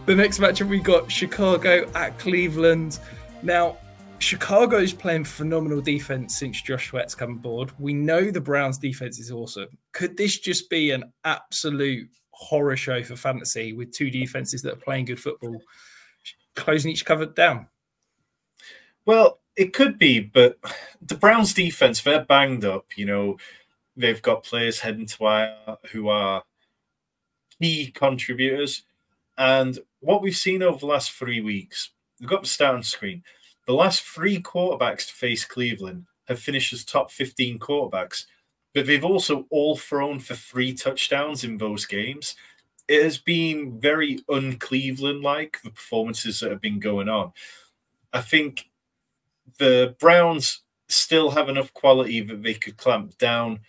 The next matchup we got Chicago at Cleveland. Now, Chicago's playing phenomenal defense since Josh Sweat's come aboard. We know the Browns' defense is awesome. Could this just be an absolute horror show for fantasy with two defenses that are playing good football, closing each cover down? Well, it could be, but the Browns' defense, they're banged up. You know, they've got players heading to IR who are key contributors. And what we've seen over the last 3 weeks, we've got the stat on screen. The last 3 quarterbacks to face Cleveland have finished as top 15 quarterbacks, but they've also all thrown for 3 touchdowns in those games. It has been very un-Cleveland-like, the performances that have been going on. I think the Browns still have enough quality that they could clamp down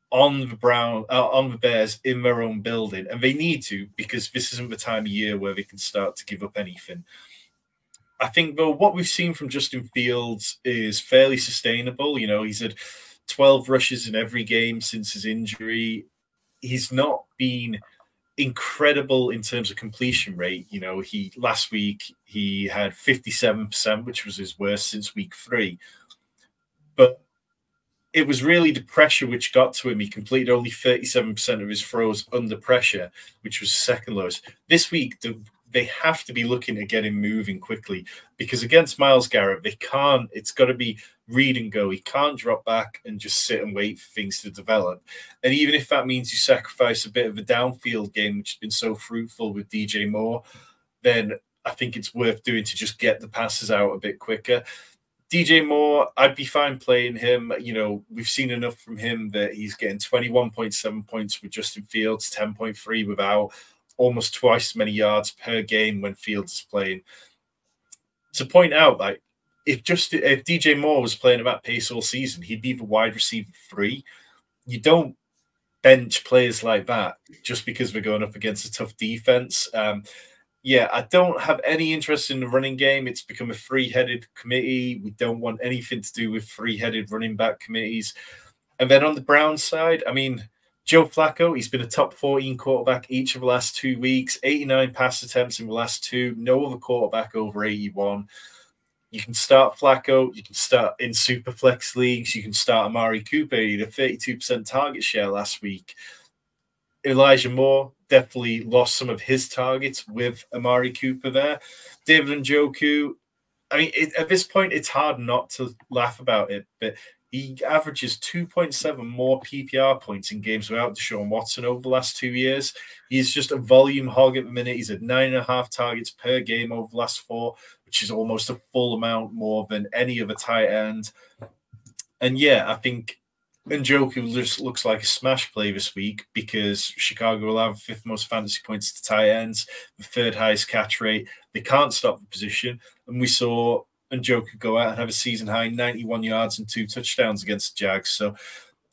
on the Bears in their own building, and they need to, because this isn't the time of year where they can start to give up anything. I think, though, what we've seen from Justin Fields is fairly sustainable. You know, he's had 12 rushes in every game since his injury. He's not been incredible in terms of completion rate. You know, last week he had 57%, which was his worst since week 3. But it was really the pressure which got to him. He completed only 37% of his throws under pressure, which was second lowest. This week, they have to be looking to get him moving quickly, because against Myles Garrett, they can't. It's got to be read and go. He can't drop back and just sit and wait for things to develop. And even if that means you sacrifice a bit of a downfield game, which has been so fruitful with DJ Moore, then I think it's worth doing to just get the passes out a bit quicker. DJ Moore, I'd be fine playing him. You know, we've seen enough from him that he's getting 21.7 points with Justin Fields, 10.3 without, almost twice as many yards per game when Fields is playing. To point out, like, if DJ Moore was playing at that pace all season, he'd be the wide receiver 3. You don't bench players like that just because we're going up against a tough defense. Yeah, I don't have any interest in the running game. It's become a three-headed committee. We don't want anything to do with three-headed running back committees. And then on the Browns side, I mean, Joe Flacco, he's been a top 14 quarterback each of the last 2 weeks, 89 pass attempts in the last 2, no other quarterback over 81. You can start Flacco, you can start in Superflex leagues, you can start Amari Cooper. He had a 32% target share last week. Elijah Moore definitely lost some of his targets with Amari Cooper there. David Njoku, I mean, at this point, it's hard not to laugh about it, but he averages 2.7 more PPR points in games without Deshaun Watson over the last 2 years. He's just a volume hog at the minute. He's at 9.5 targets per game over the last 4, which is almost a full amount more than any other tight end. And yeah, I think Njoku just looks like a smash play this week, because Chicago will have 5th most fantasy points to tight ends, the 3rd highest catch rate. They can't stop the position. And we saw Njoku go out and have a season-high 91 yards and 2 touchdowns against the Jags. So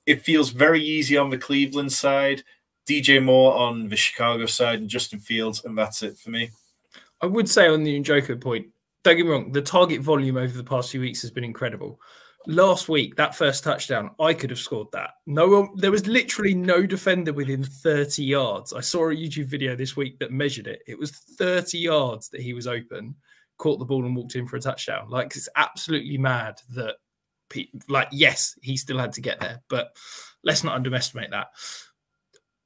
it feels very easy on the Cleveland side, DJ Moore on the Chicago side, and Justin Fields, and that's it for me. I would say on the Njoku point, don't get me wrong, the target volume over the past few weeks has been incredible. Last week, that first touchdown, I could have scored that. There was literally no defender within 30 yards. I saw a YouTube video this week that measured it. It was 30 yards that he was open, caught the ball and walked in for a touchdown. Like, it's absolutely mad that, yes, he still had to get there, but let's not underestimate that.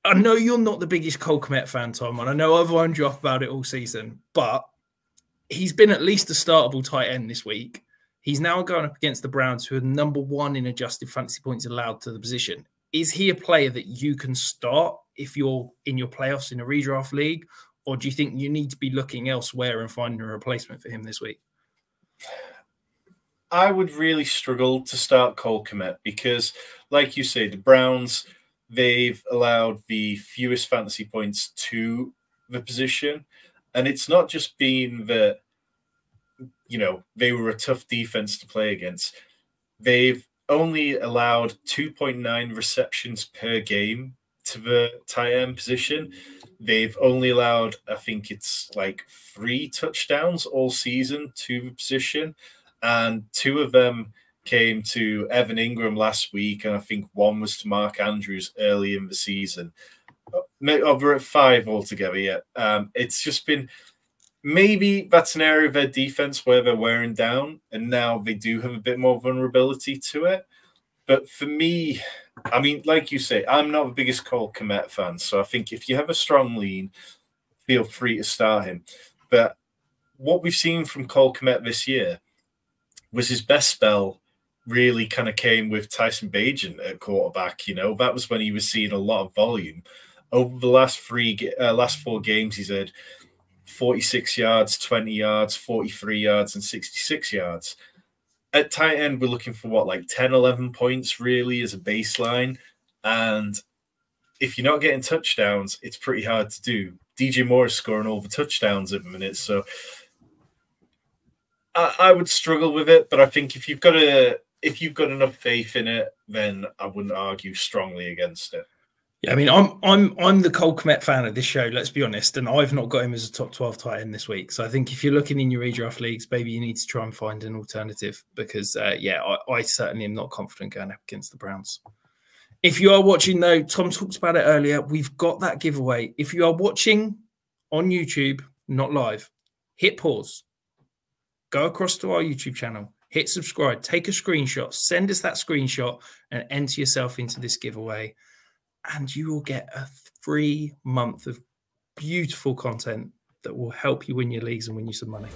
I know you're not the biggest Cole Kmet fan, Tom, and I know I've wound you up about it all season, but he's been at least a startable tight end this week. He's now going up against the Browns, who are number 1 in adjusted fantasy points allowed to the position. Is he a player that you can start if you're in your playoffs in a redraft league, or do you think you need to be looking elsewhere and finding a replacement for him this week? I would really struggle to start Cole Kmet because, like you say, the Browns, they've allowed the fewest fantasy points to the position. And it's not just been that, you know, they were a tough defense to play against. They've only allowed 2.9 receptions per game to the tight end position. They've only allowed, I think it's like 3 touchdowns all season to the position. And 2 of them came to Evan Ingram last week. And I think 1 was to Mark Andrews early in the season. We're at 5 altogether, yeah. It's just been maybe that's an area of their defense where they're wearing down, and now they do have a bit more vulnerability to it. But for me, I mean, like you say, I'm not the biggest Cole Kmet fan, so I think if you have a strong lean, feel free to start him. But what we've seen from Cole Kmet this year was his best spell really kind of came with Tyson Bagent at quarterback. You know, that was when he was seeing a lot of volume. Over the last 4 games, he's had 46 yards, 20 yards, 43 yards, and 66 yards. At tight end, we're looking for like 10, 11 points really as a baseline. And if you're not getting touchdowns, it's pretty hard to do. DJ Moore is scoring all the touchdowns at the minute. So I would struggle with it, but I think if you've got enough faith in it, then I wouldn't argue strongly against it. Yeah, I mean, I'm the Cole Kmet fan of this show, let's be honest, and I've not got him as a top 12 tight end this week. So I think if you're looking in your redraft leagues, maybe you need to try and find an alternative because, I certainly am not confident going up against the Browns. If you are watching, though, Tom talked about it earlier, we've got that giveaway. If you are watching on YouTube, not live, hit pause. Go across to our YouTube channel, hit subscribe, take a screenshot, send us that screenshot and enter yourself into this giveaway. And you will get a free month of beautiful content that will help you win your leagues and win you some money.